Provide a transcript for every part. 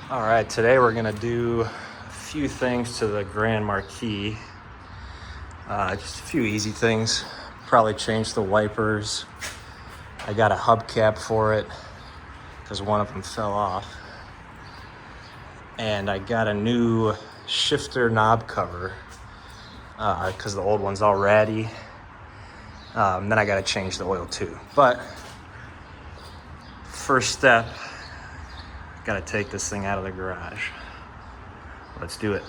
All right, today we're gonna do a few things to the Grand Marquis. Just a few easy things. Probably change the wipers. I got a hubcap for it because one of them fell off. And I got a new shifter knob cover because the old one's all ratty. Then I gotta change the oil too. But first step, gotta take this thing out of the garage. Let's do it.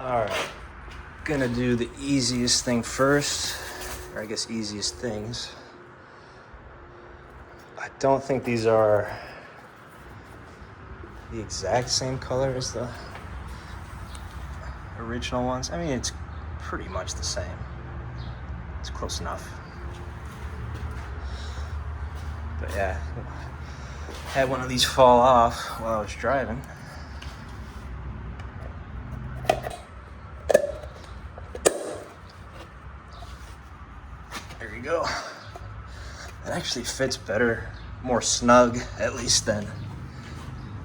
All right, gonna do the easiest thing first, or I guess easiest things. I don't think these are the exact same color as the original ones. I mean, it's pretty much the same. It's close enough. But yeah, had one of these fall off while I was driving. There you go. It actually fits better, more snug at least than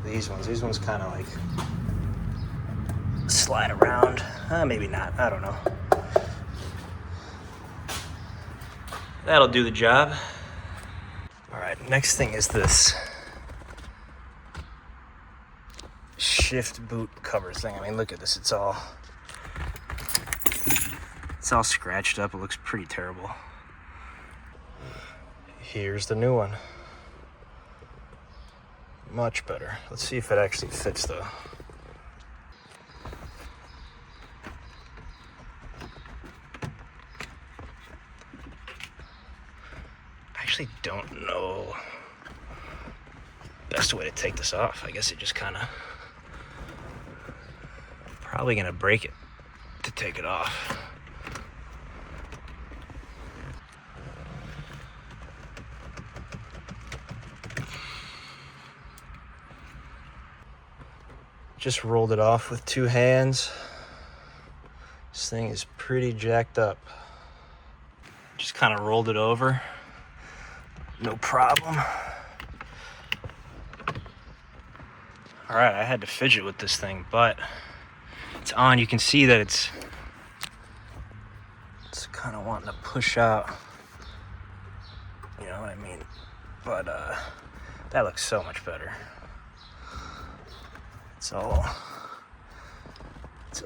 these ones. These ones kind of like slide around. Maybe not, I don't know. That'll do the job. All right, next thing is this shift boot cover thing. I mean, look at this, it's all scratched up. It looks pretty terrible. Here's the new one. Much better. Let's see if it actually fits though. I actually don't know best way to take this off. I guess it just kind of probably gonna break it to take it off. Just rolled it off with two hands. This thing is pretty jacked up. Just kind of rolled it over. No problem. All right, I had to fidget with this thing, but it's on. You can see that it's kind of wanting to push out. You know what I mean? But that looks so much better. It's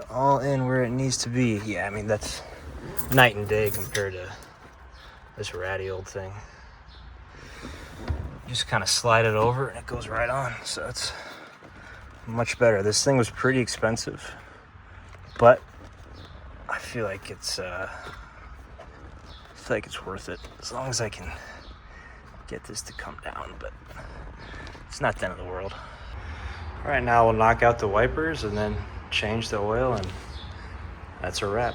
all in where it needs to be. Yeah, I mean, that's night and day compared to this ratty old thing. Just kind of slide it over and it goes right on. So it's much better. This thing was pretty expensive, but I feel like it's worth it as long as I can get this to come down, but it's not the end of the world. All right, now we'll knock out the wipers and then change the oil, and that's a wrap.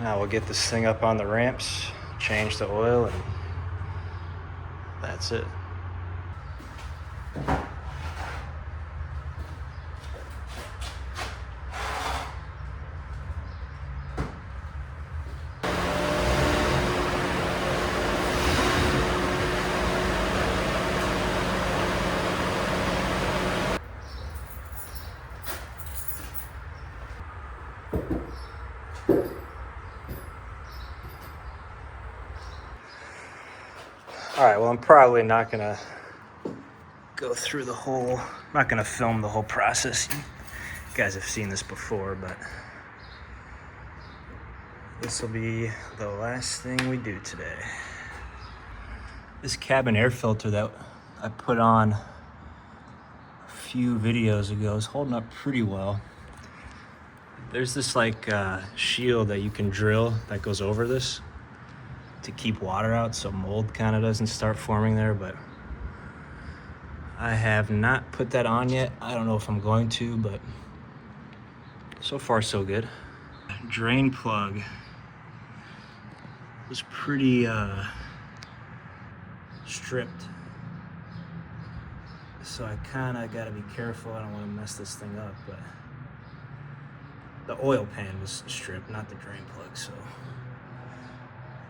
Now we'll get this thing up on the ramps, change the oil, and that's it. All right, well, I'm probably not gonna go through the whole, I'm not gonna film the whole process. You guys have seen this before, but this will be the last thing we do today. This cabin air filter that I put on a few videos ago is holding up pretty well. There's this like shield that you can drill that goes over this to keep water out so mold kind of doesn't start forming there, but I have not put that on yet. I don't know if I'm going to, but so far so good. Drain plug was pretty stripped, so I kind of got to be careful. I don't want to mess this thing up, but the oil pan was stripped, not the drain plug, so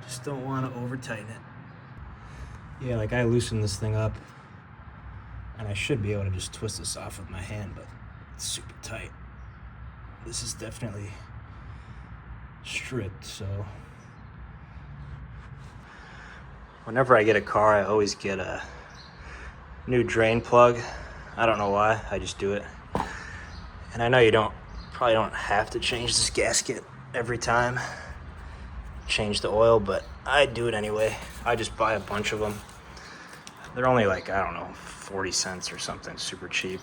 just don't want to over tighten it. Yeah, like I loosened this thing up and I should be able to just twist this off with my hand, but it's super tight. This is definitely stripped, so whenever I get a car, I always get a new drain plug. I don't know why, I just do it. And I know you probably don't have to change this gasket every time, change the oil, but I do it anyway. I just buy a bunch of them. They're only like, I don't know, 40 cents or something, super cheap.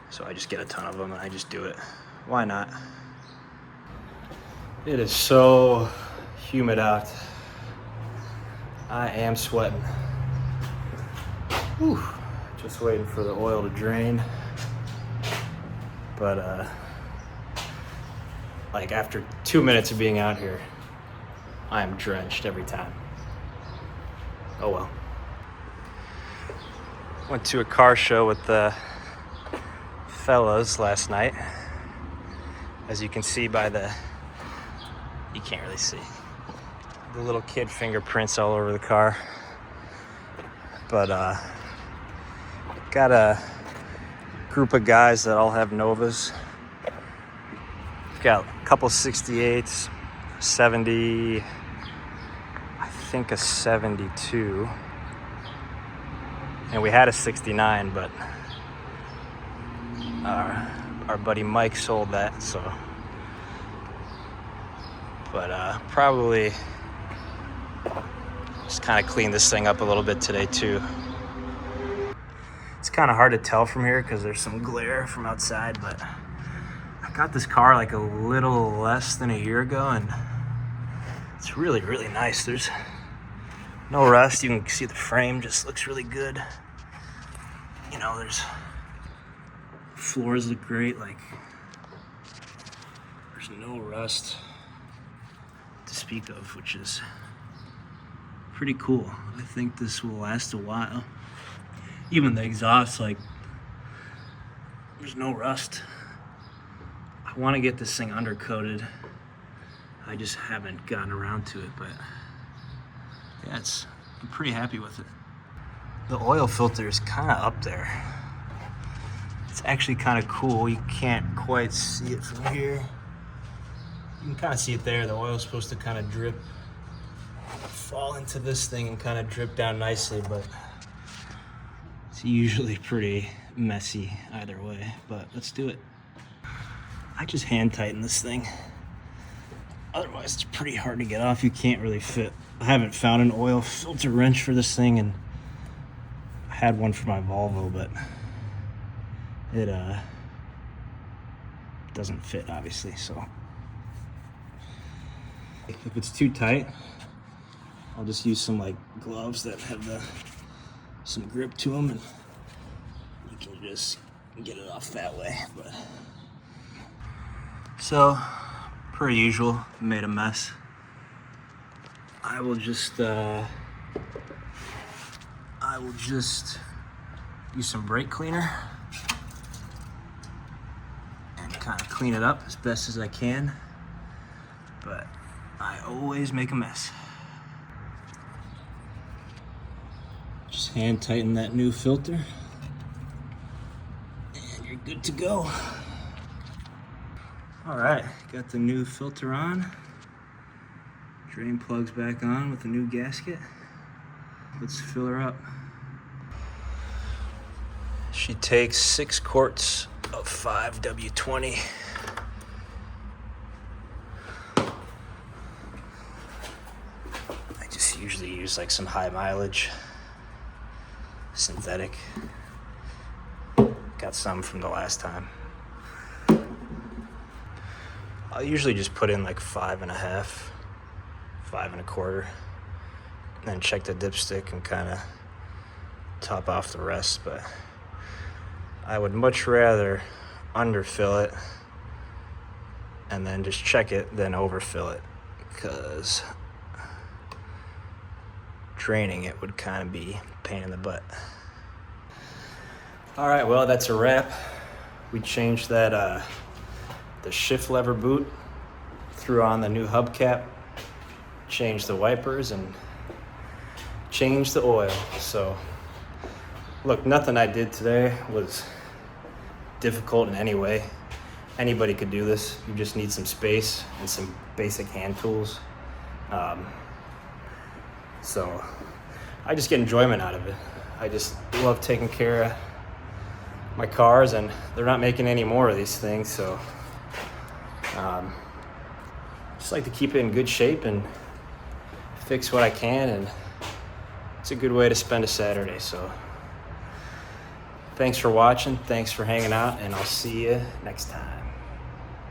So I just get a ton of them and I just do it. Why not? It is so humid out. I am sweating. Whew. Just waiting for the oil to drain. But like after 2 minutes of being out here, I am drenched every time. Oh well. Went to a car show with the fellas last night. As you can see by you can't really see, the little kid fingerprints all over the car. But got a group of guys that all have Novas. Got a couple 68s, 70, I think a 72. And we had a 69, but our buddy Mike sold that, so. But probably just kind of clean this thing up a little bit today too. It's kind of hard to tell from here because there's some glare from outside, but I got this car like a little less than a year ago and it's really, really nice. There's no rust. You can see the frame just looks really good. You know, there's floors look great. Like there's no rust to speak of, which is pretty cool. I think this will last a while. Even the exhaust, like there's no rust. I want to get this thing undercoated. I just haven't gotten around to it, but yeah, I'm pretty happy with it. The oil filter is kind of up there. It's actually kind of cool. You can't quite see it from here. You can kind of see it there. The oil is supposed to kind of fall into this thing and kind of drip down nicely, but it's usually pretty messy either way, but let's do it. I just hand tighten this thing. Otherwise, it's pretty hard to get off. You can't really fit. I haven't found an oil filter wrench for this thing, and I had one for my Volvo, but it doesn't fit, obviously, so. If it's too tight, I'll just use some like gloves that have some grip to them, and you can just get it off that way. But so per usual, made a mess. I will just use some brake cleaner and kind of clean it up as best as I can, but I always make a mess. Just hand tighten that new filter and you're good to go. All right, got the new filter on. Drain plugs back on with the new gasket. Let's fill her up. She takes 6 quarts of 5W20. I just usually use like some high mileage synthetic. Got some from the last time. I'll usually just put in like 5.5, 5.25, and then check the dipstick and kind of top off the rest. But I would much rather underfill it and then just check it than overfill it, because draining it would kind of be a pain in the butt. All right, well, that's a wrap. We changed that the shift lever boot, threw on the new hubcap, changed the wipers, and changed the oil. So look, nothing I did today was difficult in any way. Anybody could do this. You just need some space and some basic hand tools. So I just get enjoyment out of it. I just love taking care of my cars, and they're not making any more of these things, so just like to keep it in good shape and fix what I can, and it's a good way to spend a Saturday. So thanks for watching, thanks for hanging out, and I'll see you next time.